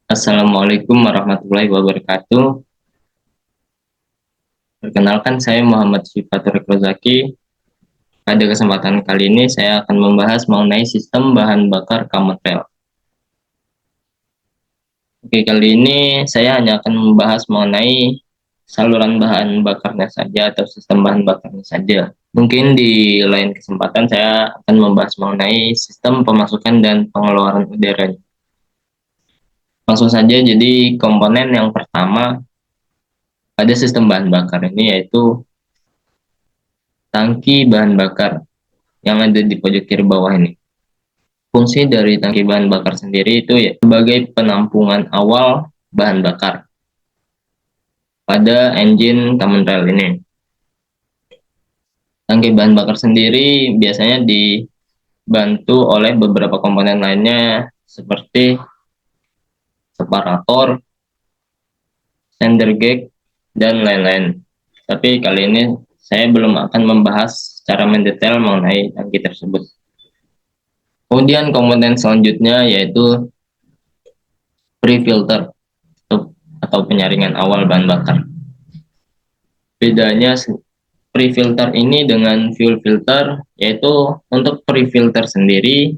Assalamualaikum warahmatullahi wabarakatuh. Perkenalkan, saya Muhammad Syifatur Rozaki. Pada kesempatan kali ini saya akan membahas mengenai sistem bahan bakar Kamotel. Oke, kali ini saya hanya akan membahas mengenai saluran bahan bakarnya saja atau sistem bahan bakarnya saja. Mungkin di lain kesempatan saya akan membahas mengenai sistem pemasukan dan pengeluaran udara. Langsung saja, jadi komponen yang pertama pada sistem bahan bakar ini yaitu tangki bahan bakar yang ada di pojok kiri bawah ini. Fungsi dari tangki bahan bakar sendiri itu ya sebagai penampungan awal bahan bakar pada engine common rail ini. Tangki bahan bakar sendiri biasanya dibantu oleh beberapa komponen lainnya seperti separator, sander gauge, dan lain-lain. Tapi kali ini saya belum akan membahas secara mendetail mengenai tangki tersebut. Kemudian komponen selanjutnya yaitu pre-filter atau penyaringan awal bahan bakar. Bedanya pre-filter ini dengan fuel filter, yaitu untuk pre-filter sendiri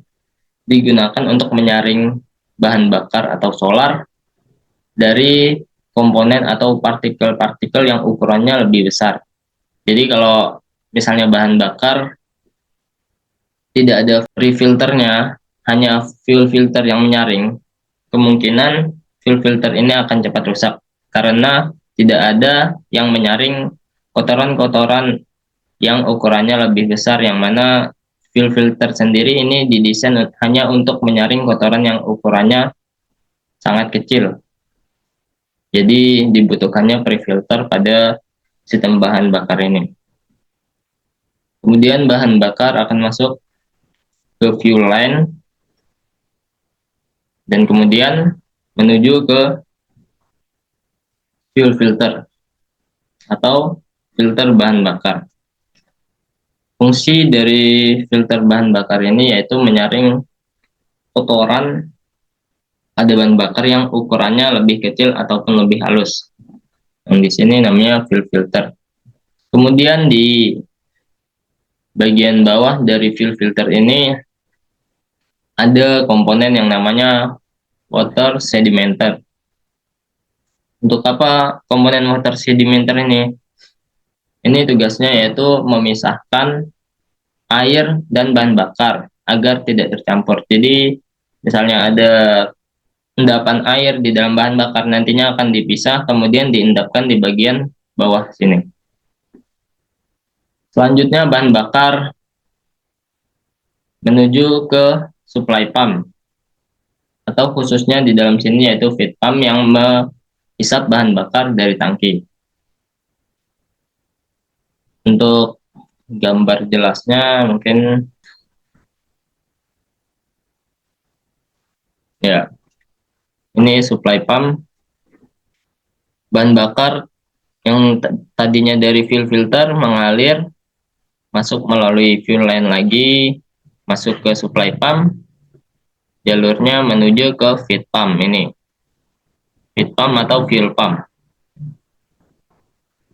digunakan untuk menyaring bahan bakar atau solar dari komponen atau partikel-partikel yang ukurannya lebih besar. Jadi kalau misalnya bahan bakar tidak ada pre-filternya, hanya fuel filter yang menyaring, kemungkinan fuel filter ini akan cepat rusak karena tidak ada yang menyaring kotoran-kotoran yang ukurannya lebih besar, yang mana fuel filter sendiri ini didesain hanya untuk menyaring kotoran yang ukurannya sangat kecil. Jadi dibutuhkannya pre-filter pada sistem bahan bakar ini. Kemudian bahan bakar akan masuk ke fuel line dan kemudian menuju ke fuel filter atau filter bahan bakar. Fungsi dari filter bahan bakar ini yaitu menyaring kotoran pada bahan bakar yang ukurannya lebih kecil ataupun lebih halus. Yang di sini namanya fuel filter. Kemudian di bagian bawah dari fuel filter ini ada komponen yang namanya water sedimenter. Untuk apa komponen water sedimenter ini? Ini tugasnya yaitu memisahkan air dan bahan bakar agar tidak tercampur. Jadi misalnya ada endapan air di dalam bahan bakar, nantinya akan dipisah kemudian diendapkan di bagian bawah sini. Selanjutnya bahan bakar menuju ke supply pump atau khususnya di dalam sini yaitu feed pump yang menghisap bahan bakar dari tangki. Untuk gambar jelasnya mungkin ya, ini supply pump, bahan bakar yang tadinya dari fuel filter mengalir masuk melalui fuel line lagi, masuk ke supply pump, jalurnya menuju ke feed pump ini, feed pump atau fuel pump.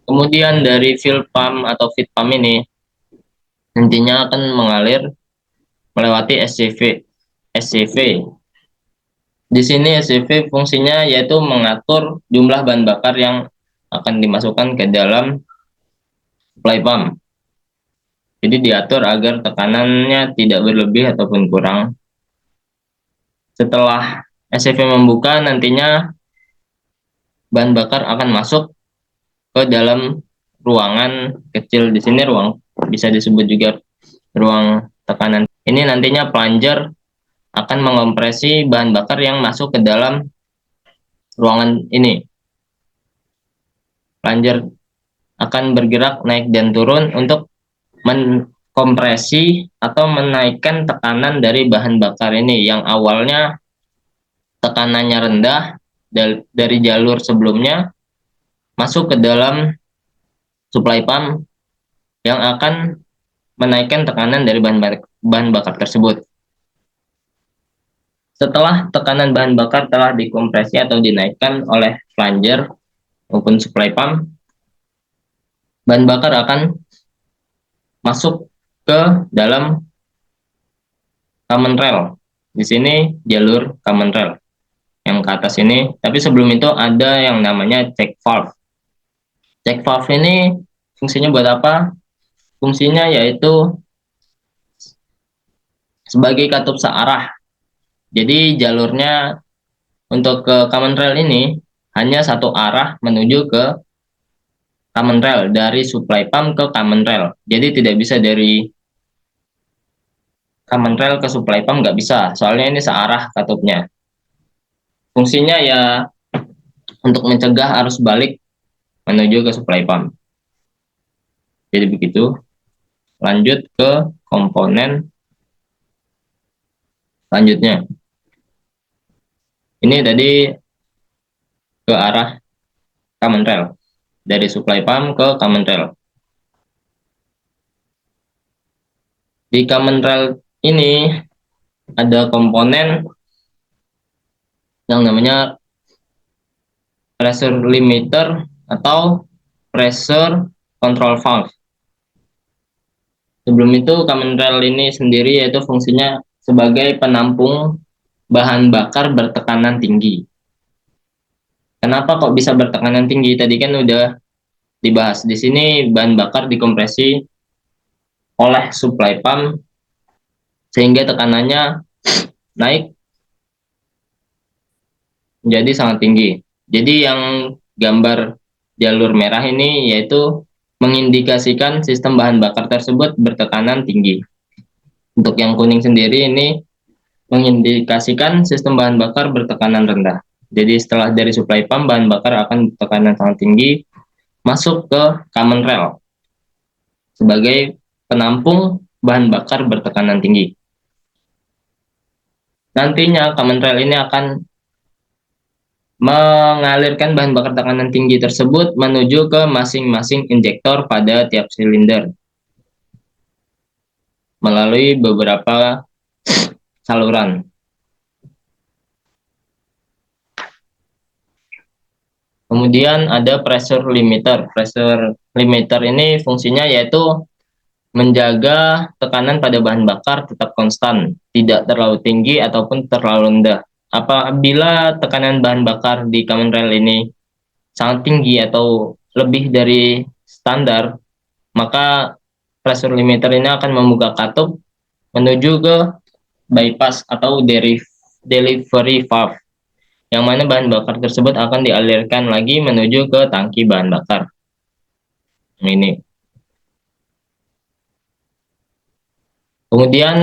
Kemudian dari fuel pump atau feed pump ini nantinya akan mengalir melewati SCV. SCV. Di sini SCV fungsinya yaitu mengatur jumlah bahan bakar yang akan dimasukkan ke dalam supply pump. Jadi diatur agar tekanannya tidak berlebih ataupun kurang. Setelah SCV membuka, nantinya bahan bakar akan masuk ke dalam ruangan kecil. Di sini ruang bisa disebut juga ruang tekanan. Ini nantinya plunger akan mengompresi bahan bakar yang masuk ke dalam ruangan ini. Plunger akan bergerak naik dan turun untuk mengkompresi atau menaikkan tekanan dari bahan bakar ini yang awalnya tekanannya rendah dari jalur sebelumnya masuk ke dalam supply pump yang akan menaikkan tekanan dari bahan bakar tersebut. Setelah tekanan bahan bakar telah dikompresi atau dinaikkan oleh plunger maupun supply pump, bahan bakar akan masuk ke dalam common rail. Di sini jalur common rail yang ke atas ini. Tapi sebelum itu ada yang namanya check valve. Check valve ini fungsinya buat apa? Fungsinya yaitu sebagai katup searah. Jadi jalurnya untuk ke common rail ini hanya satu arah menuju ke common rail, dari supply pump ke common rail. Jadi tidak bisa dari common rail ke supply pump, nggak bisa, soalnya ini searah katupnya. Fungsinya ya untuk mencegah arus balik menuju ke supply pump. Jadi begitu. Lanjut ke komponen selanjutnya. Ini tadi ke arah common rail, dari supply pump ke common rail. Di common rail ini ada komponen yang namanya pressure limiter atau pressure control valve. Sebelum itu common rail ini sendiri yaitu fungsinya sebagai penampung bahan bakar bertekanan tinggi. Kenapa kok bisa bertekanan tinggi? Tadi kan udah dibahas. Di sini bahan bakar dikompresi oleh supply pump sehingga tekanannya naik menjadi sangat tinggi. Jadi yang gambar jalur merah ini yaitu mengindikasikan sistem bahan bakar tersebut bertekanan tinggi. Untuk yang kuning sendiri ini mengindikasikan sistem bahan bakar bertekanan rendah. Jadi setelah dari supply pump, bahan bakar akan bertekanan sangat tinggi masuk ke common rail sebagai penampung bahan bakar bertekanan tinggi. Nantinya common rail ini akan mengalirkan bahan bakar tekanan tinggi tersebut menuju ke masing-masing injektor pada tiap silinder melalui beberapa saluran. Kemudian ada pressure limiter. Pressure limiter ini fungsinya yaitu menjaga tekanan pada bahan bakar tetap konstan, tidak terlalu tinggi ataupun terlalu rendah. Apabila tekanan bahan bakar di common rail ini sangat tinggi atau lebih dari standar, maka pressure limiter ini akan membuka katup menuju ke bypass atau delivery valve, yang mana bahan bakar tersebut akan dialirkan lagi menuju ke tangki bahan bakar. Ini. Kemudian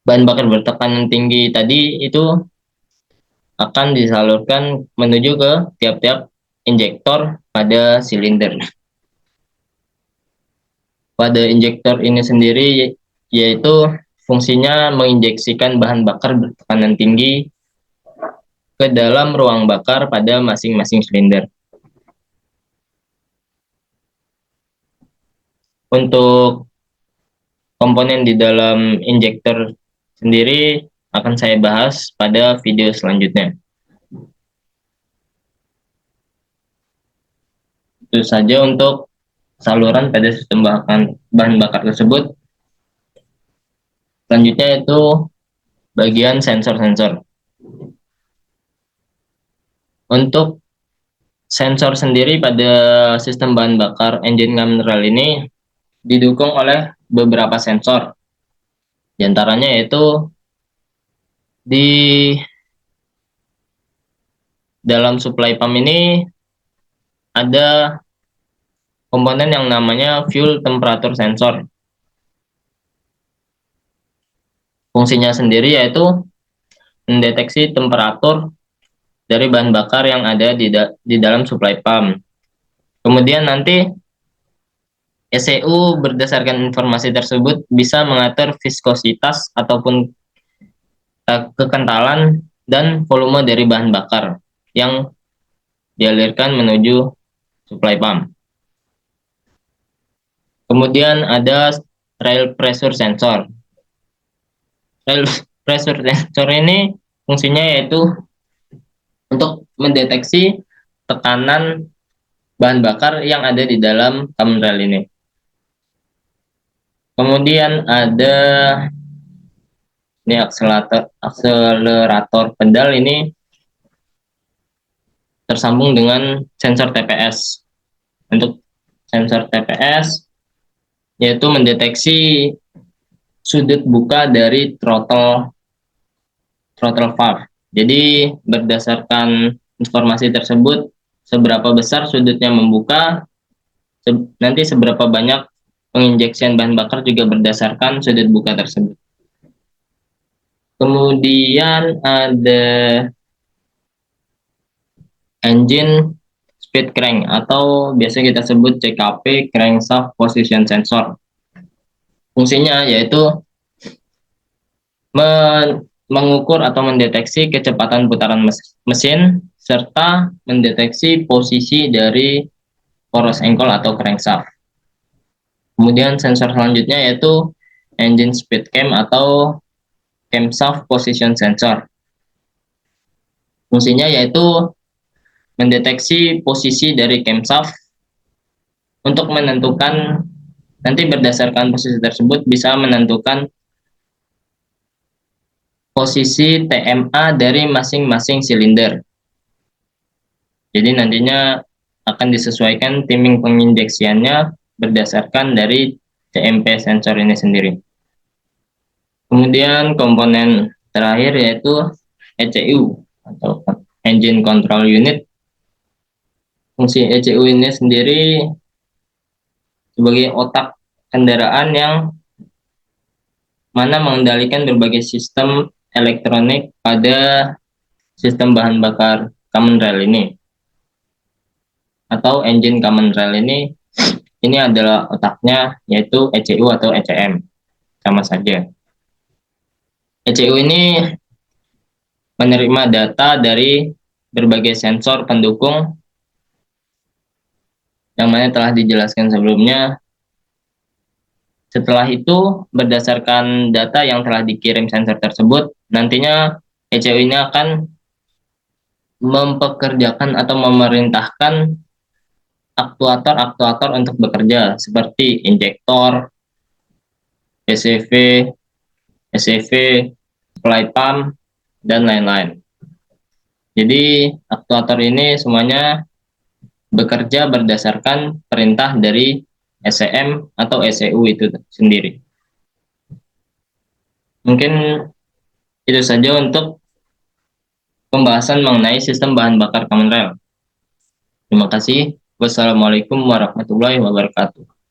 bahan bakar bertekanan tinggi tadi itu akan disalurkan menuju ke tiap-tiap injektor pada silinder. Pada injektor ini sendiri yaitu fungsinya menginjeksikan bahan bakar bertekanan tinggi ke dalam ruang bakar pada masing-masing silinder. Untuk komponen di dalam injektor sendiri akan saya bahas pada video selanjutnya. Itu saja untuk saluran pada sistem bahan bakar tersebut. Selanjutnya itu bagian sensor-sensor. Untuk sensor sendiri pada sistem bahan bakar engine mineral ini didukung oleh beberapa sensor. Di antaranya yaitu di dalam supply pump ini ada komponen yang namanya fuel temperature sensor. Fungsinya sendiri yaitu mendeteksi temperatur dari bahan bakar yang ada di dalam supply pump. Kemudian nanti ECU berdasarkan informasi tersebut bisa mengatur viskositas ataupun kekentalan dan volume dari bahan bakar yang dialirkan menuju supply pump. Kemudian ada rail pressure sensor. Pressure sensor ini fungsinya yaitu untuk mendeteksi tekanan bahan bakar yang ada di dalam common rail ini. Kemudian ada ini akselerator pedal ini tersambung dengan sensor TPS. Untuk sensor TPS yaitu mendeteksi sudut buka dari throttle valve. Jadi berdasarkan informasi tersebut, seberapa besar sudutnya membuka, nanti seberapa banyak penginjeksian bahan bakar juga berdasarkan sudut buka tersebut. Kemudian ada engine speed crank atau biasa kita sebut CKP, crankshaft position sensor. Fungsinya yaitu mengukur atau mendeteksi kecepatan putaran mesin serta mendeteksi posisi dari poros engkol atau crankshaft. Kemudian sensor selanjutnya yaitu engine speed cam atau camshaft position sensor. Fungsinya yaitu mendeteksi posisi dari camshaft untuk menentukan, nanti berdasarkan posisi tersebut bisa menentukan posisi TMA dari masing-masing silinder. Jadi nantinya akan disesuaikan timing penginjeksiannya berdasarkan dari CMP sensor ini sendiri. Kemudian komponen terakhir yaitu ECU atau Engine Control Unit. Fungsi ECU ini sendiri sebagai otak kendaraan yang mana mengendalikan berbagai sistem elektronik pada sistem bahan bakar common rail ini atau engine common rail ini adalah otaknya yaitu ECU atau ECM, sama saja. ECU ini menerima data dari berbagai sensor pendukung yang mana telah dijelaskan sebelumnya. Setelah itu, berdasarkan data yang telah dikirim sensor tersebut, nantinya ECU ini akan mempekerjakan atau memerintahkan aktuator-aktuator untuk bekerja seperti injektor, PCV, SCV, supply pump, dan lain-lain. Jadi aktuator ini semuanya bekerja berdasarkan perintah dari SCM atau ECU itu sendiri. Mungkin itu saja untuk pembahasan mengenai sistem bahan bakar common rail. Terima kasih. Wassalamualaikum warahmatullahi wabarakatuh.